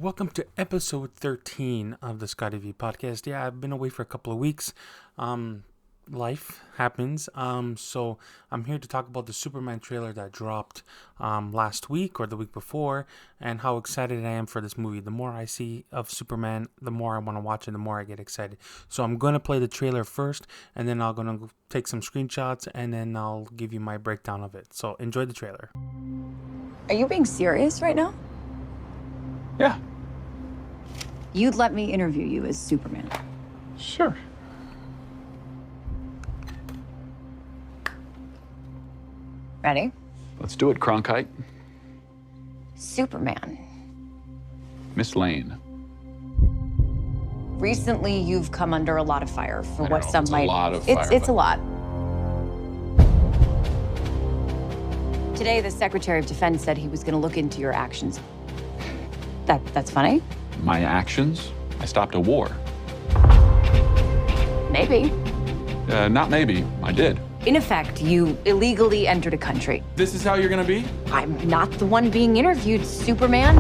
welcome to episode 13 of the Scotty V podcast. Yeah, I've been away for a couple of weeks. Life happens. So I'm here to talk about the Superman trailer that dropped last week or the week before, and how excited I am for this movie. The more I see of Superman, the more I want to watch it, the more I get excited. So I'm going to play the trailer first, and then I'm going to take some screenshots, and then I'll give you my breakdown of it. So enjoy the trailer. Are you being serious right now? Yeah, You'd let me interview you as Superman. sure. Ready? Let's do it, Cronkite. Superman. Miss Lane. Recently, you've come under a lot of fire for I what know, some it's a might. lot of it's fire, it's a but- lot. Today, the Secretary of Defense said he was going to look into your actions. That's funny. My actions? I stopped a war. Maybe. Not maybe. I did. In effect, you illegally entered a country. This is how you're gonna be? I'm not the one being interviewed, Superman.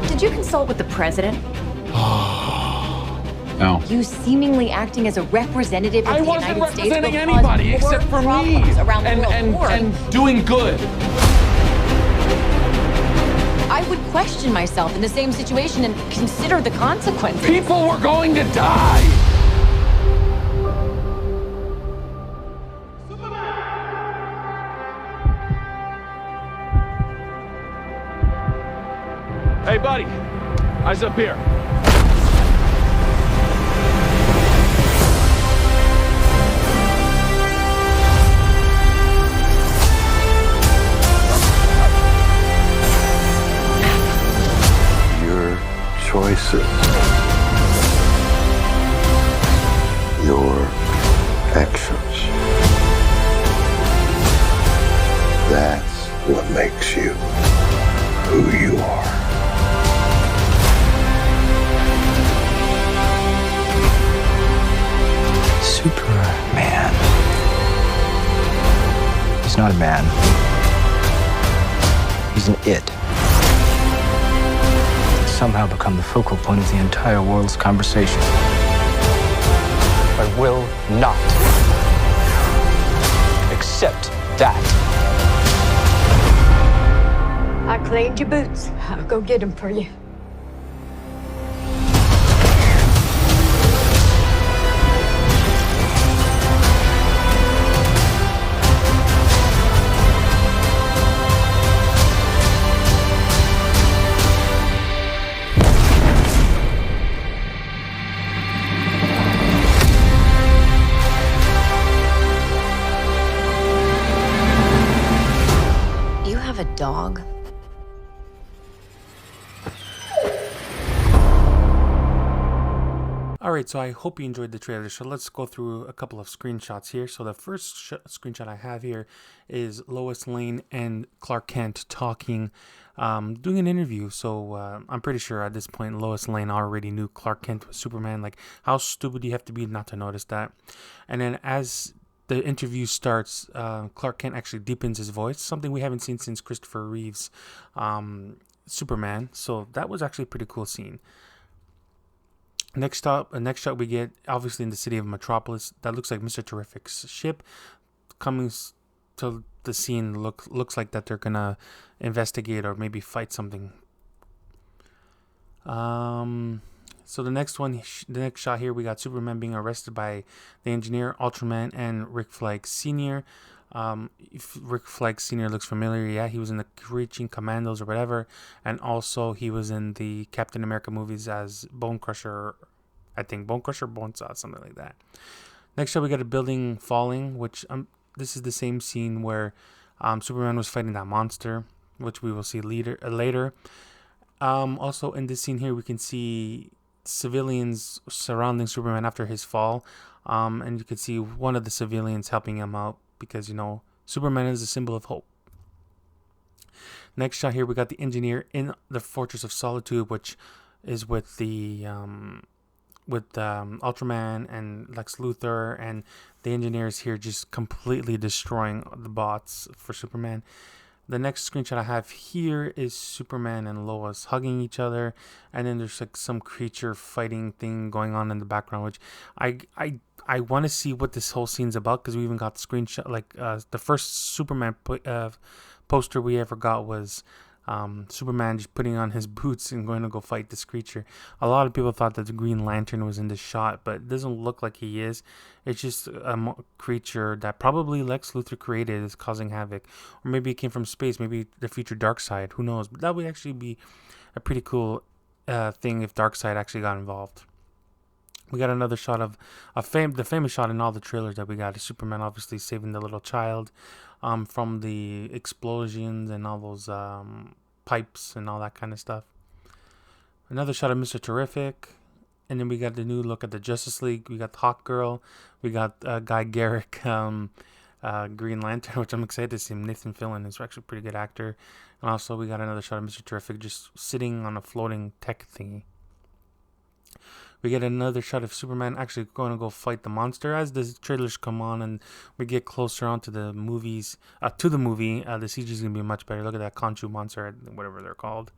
Did you consult with the president? No. You seemingly acting as a representative of I the wasn't United States will representing cause anybody more except for me. problems around the world. And doing good. I would question myself in the same situation and consider the consequences. People were going to die. Hey, buddy. Eyes up here. Your choices, your actions. That's what makes you who you are. Superman. He's not a man. He's an it. He's somehow become the focal point of the entire world's conversation. I will not accept that. I cleaned your boots. I'll go get them for you. You have a dog? Alright, so I hope you enjoyed the trailer. So let's go through a couple of screenshots here. So the first screenshot I have here is Lois Lane and Clark Kent talking, doing an interview. So I'm pretty sure at this point Lois Lane already knew Clark Kent was Superman. Like, how stupid do you have to be not to notice that? And then as the interview starts, Clark Kent actually deepens his voice, something we haven't seen since Christopher Reeve's Superman. So that was actually a pretty cool scene. Next shot we get, obviously in the city of Metropolis. That looks like Mr. Terrific's ship coming to the scene. Looks like that they're gonna investigate or maybe fight something. So the next shot here, we got Superman being arrested by the Engineer, Ultraman, and Rick Flag Sr. If Rick Flag Sr. looks familiar, yeah, he was in the Reaching Commandos or whatever, and also he was in the Captain America movies as Bone Crusher, I think Bone Crusher, Bonesaw, something like that. Next up, we got a building falling, which this is the same scene where Superman was fighting that monster, which we will see later. Also in this scene here, we can see civilians surrounding Superman after his fall, and you can see one of the civilians helping him out, because, you know, Superman is a symbol of hope. Next shot here, we got the Engineer in the Fortress of Solitude, which is with the Ultraman and Lex Luthor, and the Engineers here just completely destroying the bots for Superman. The next screenshot I have here is Superman and Lois hugging each other, and then there's like some creature fighting thing going on in the background, which I want to see what this whole scene's about, because we even got the screenshot. Like the first Superman poster we ever got was Superman just putting on his boots and going to go fight this creature. A lot of people thought that the Green Lantern was in this shot, but it doesn't look like he is. It's just a creature that probably Lex Luthor created is causing havoc. Or maybe it came from space, maybe the future Darkseid, who knows. But that would actually be a pretty cool thing if Darkseid actually got involved. We got another shot of the famous shot in all the trailers that we got is Superman obviously saving the little child from the explosions and all those pipes and all that kind of stuff. Another shot of Mr. Terrific. And then we got the new look at the Justice League. We got Hawk Girl. We got Guy Garrick, Green Lantern, which I'm excited to see him. Nathan Fillion is actually a pretty good actor. And also we got another shot of Mr. Terrific just sitting on a floating tech thingy. We get another shot of Superman actually going to go fight the monster. As the trailers come on and we get closer onto the movies, the CG is going to be much better. Look at that Khonshu monster, whatever they're called.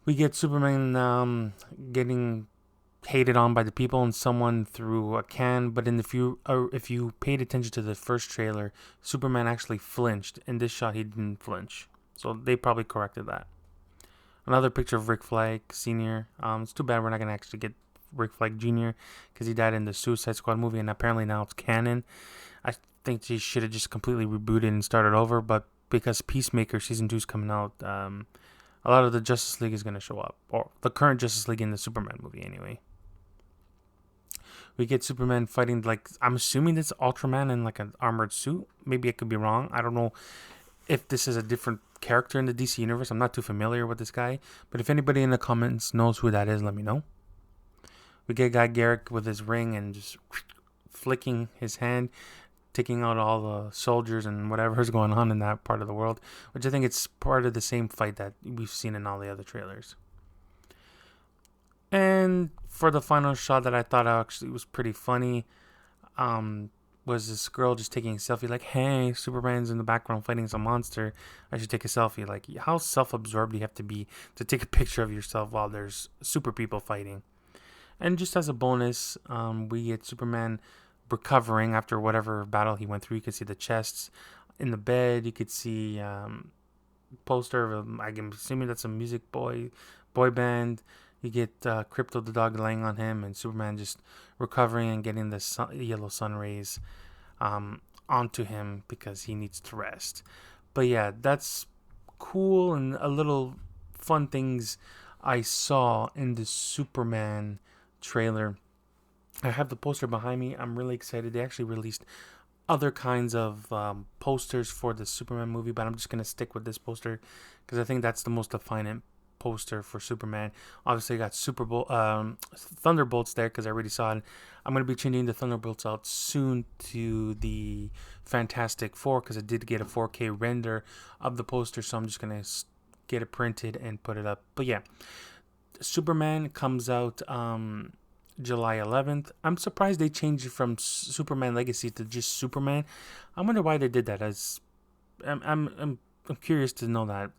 We get Superman getting hated on by the people and someone threw a can. But if you paid attention to the first trailer, Superman actually flinched. In this shot, he didn't flinch. So they probably corrected that. Another picture of Rick Flag Sr. It's too bad we're not going to actually get Rick Flag Jr. because he died in the Suicide Squad movie, and apparently now it's canon. I think they should have just completely rebooted and started over, but because Peacemaker Season 2 is coming out, a lot of the Justice League is going to show up, or the current Justice League in the Superman movie anyway. We get Superman fighting, like, I'm assuming it's Ultraman in like an armored suit. Maybe I could be wrong. I don't know if this is a different character in the DC universe. I'm not too familiar with this guy, but if anybody in the comments knows who that is, let me know. We get Guy Garrick with his ring and just flicking his hand, taking out all the soldiers and whatever's going on in that part of the world, which I think it's part of the same fight that we've seen in all the other trailers. And for the final shot that I thought actually was pretty funny, was this girl just taking a selfie, like, hey, Superman's in the background fighting some monster, I should take a selfie. Like, how self-absorbed do you have to be to take a picture of yourself while there's super people fighting? And just as a bonus, we get Superman recovering after whatever battle he went through. You could see the chests in the bed. You could see poster of I'm assuming that's a music boy band. You get Crypto the dog laying on him, and Superman just recovering and getting the yellow sun rays onto him because he needs to rest. But yeah, that's cool and a little fun things I saw in the Superman trailer. I have the poster behind me. I'm really excited. They actually released other kinds of posters for the Superman movie, but I'm just going to stick with this poster because I think that's the most defining poster for Superman. Obviously, I got Thunderbolts there because I already saw it. I'm going to be changing the Thunderbolts out soon to the Fantastic Four because I did get a 4K render of the poster, so I'm just going to get it printed and put it up. But yeah, Superman comes out July 11th. I'm surprised they changed it from Superman Legacy to just Superman. I wonder why they did that. I'm curious to know that.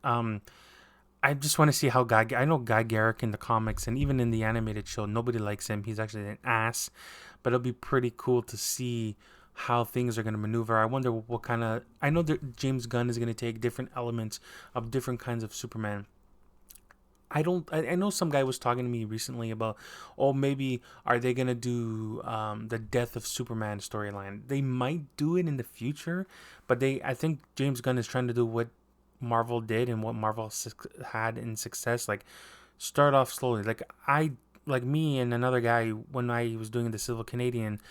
I just want to see how I know Guy Garrick in the comics and even in the animated show, nobody likes him. He's actually an ass. But it'll be pretty cool to see how things are going to maneuver. I wonder what kind of... I know that James Gunn is going to take different elements of different kinds of Superman. I know some guy was talking to me recently about, maybe are they going to do the Death of Superman storyline? They might do it in the future, but I think James Gunn is trying to do what Marvel did and what Marvel had in success, like start off slowly. Like me and another guy, when I was doing the Civil Canadian,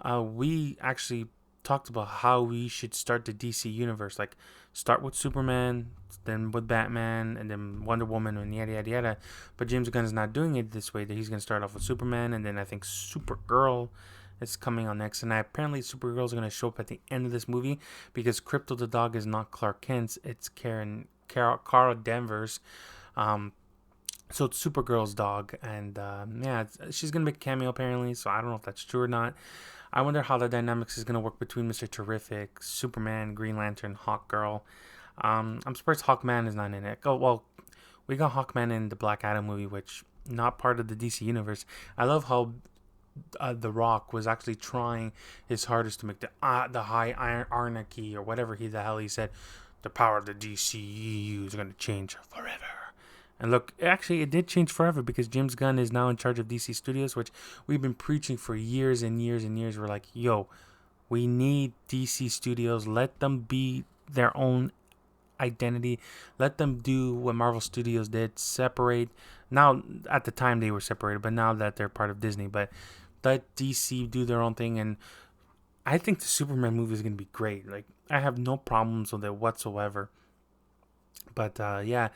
we actually talked about how we should start the DC universe. Like start with Superman, then with Batman, and then Wonder Woman, and yada yada yada. But James Gunn is not doing it this way. That he's going to start off with Superman, and then I think Supergirl is coming on next. And apparently Supergirl is going to show up at the end of this movie because Crypto the dog is not Clark Kent, it's Kara Danvers. So it's Supergirl's dog, and she's going to make a cameo apparently, so I don't know if that's true or not. I wonder how the dynamics is going to work between Mr. Terrific, Superman, Green Lantern, Hawk Girl. I'm surprised Hawkman is not in it. Oh well, we got Hawkman in the Black Adam movie, which not part of the DC universe. I love how The Rock was actually trying his hardest to make the high iron anarchy or whatever the hell he said. The power of the DCU is going to change forever. And look, actually, it did change forever because James Gunn is now in charge of DC Studios, which we've been preaching for years and years and years. We're like, yo, we need DC Studios. Let them be their own identity. Let them do what Marvel Studios did. Separate. Now, at the time, they were separated, but now that they're part of Disney. But let DC do their own thing. And I think the Superman movie is going to be great. Like, I have no problems with it whatsoever. But, yeah.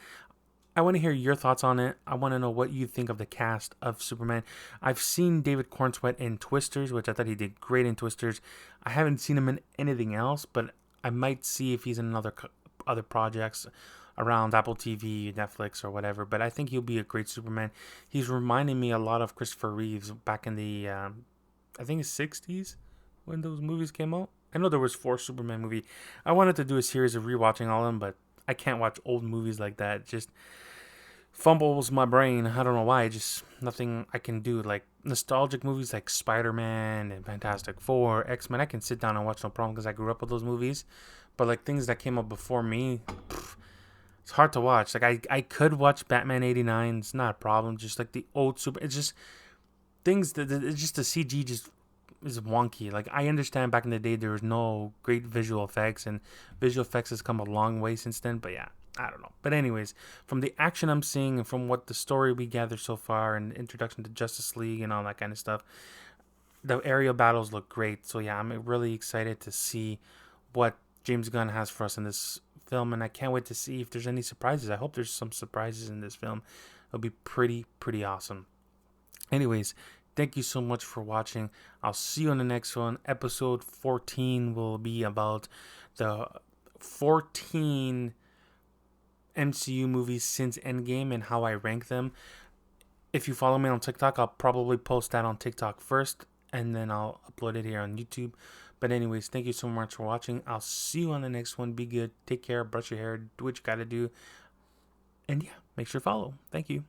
I want to hear your thoughts on it. I want to know what you think of the cast of Superman. I've seen David Cornsweet in Twisters, which I thought he did great in Twisters. I haven't seen him in anything else, but I might see if he's in other projects around Apple TV, Netflix, or whatever. But I think he'll be a great Superman. He's reminding me a lot of Christopher Reeves back in the, I think, 60s when those movies came out. I know there was 4 Superman movies. I wanted to do a series of rewatching all of them, but I can't watch old movies like that. It just fumbles my brain. I don't know why. Just nothing I can do. Like nostalgic movies like Spider-Man and Fantastic Four, X-Men, I can sit down and watch no problem because I grew up with those movies. But like things that came up before me, it's hard to watch. Like I could watch Batman 89. It's not a problem. Just like the old Super. It's just things that it's just the CG just is wonky. Like I understand back in the day there was no great visual effects, and visual effects has come a long way since then. But yeah, I don't know. But anyways, from the action I'm seeing and from what the story we gather so far and introduction to Justice League and all that kind of stuff, the aerial battles look great. So yeah, I'm really excited to see what James Gunn has for us in this film, and I can't wait to see if there's any surprises. I hope there's some surprises in this film. It'll be pretty awesome. Anyways, thank you so much for watching. I'll see you on the next one. Episode 14 will be about the 14 MCU movies since Endgame and how I rank them. If you follow me on TikTok, I'll probably post that on TikTok first, and then I'll upload it here on YouTube. But anyways, thank you so much for watching. I'll see you on the next one. Be good. Take care. Brush your hair. Do what you gotta do. And yeah, make sure to follow. Thank you.